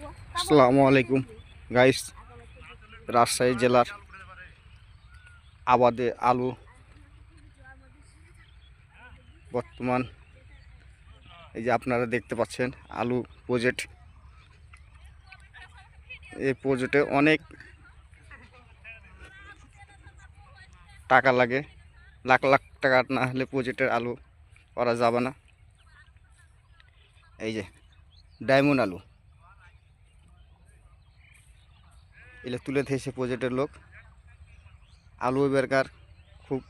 আসসালামু আলাইকুম গাইস। রাজশাহী জেলার আবাদে আলু বর্তমান এই যে আপনারা দেখতে পাচ্ছেন আলু প্রজেক্ট। এই প্রজেক্টে অনেক টাকা লাগে, লাখ লাখ টাকা না হলে প্রজেক্টের আলু করা যাবে না। এই যে ডায়মন্ড আলু এগুলো তুলে দিয়েছে প্রজেক্টের লোক। আলু বেরকার খুব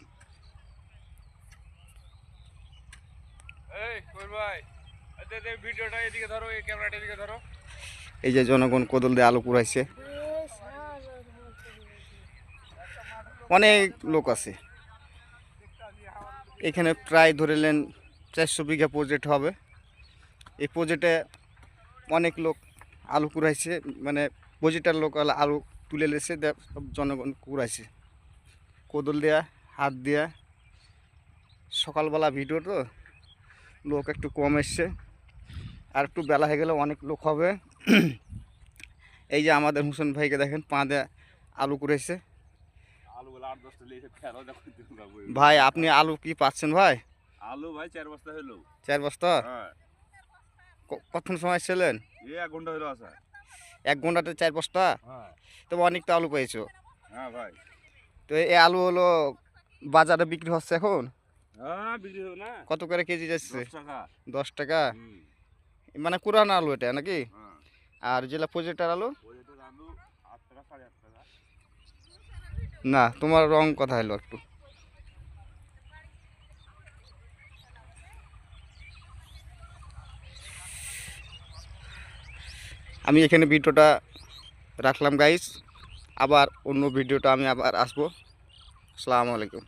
এই যে জনগণ কোদল দিয়ে আলু কুড়াইছে, অনেক লোক আছে এখানে। প্রায় ধরেলেন 400 বিঘা প্রজেক্ট হবে। এই প্রজেক্টে অনেক লোক আলু কুড়াইছে, মানে প্রজেক্টের লোক আলু তুলে লেছে, সব জনগণ কুড়াইছে কোদল দেয়া, হাত দেয়া। সকালবেলা ভিডিও তো লোক একটু কম এসছে, আর একটু বেলা হয়ে গেলে অনেক লোক হবে। এই যে আমাদের হোসেন ভাইকে দেখেন পা দেয়া আলু কুড়াইছে। ভাই আপনি আলু কি পাচ্ছেন ভাই? আলু ভাই 4 বস্তা হলো। 4 বস্তা? হ্যাঁ। কতক্ষণ সময় ছিলেন? 1 ঘন্টা হলো আসা। 1 ঘন্টাতে 4 বস্তা? হ্যাঁ। তবে অনেক তো আলু পেয়েছো। হ্যাঁ ভাই। তো এই আলু হলো বাজারে বিক্রি হচ্ছে এখন? হ্যাঁ বিক্রি হবে না। কত করে কেজি যাচ্ছে? 10 টাকা। 10 টাকা? মানে কুরান আলু এটা নাকি? হ্যাঁ। আর যেটা প্রজেক্টার আলু? প্রজেক্টের আলু 8 টাকা 8.5 টাকা। না, তোমার রং কথা হলো একটু। আমি এখানে ভিডিওটা রাখলাম গাইস, আবার অন্য ভিডিওটা আমি আবার আসবো। আসসালামু আলাইকুম।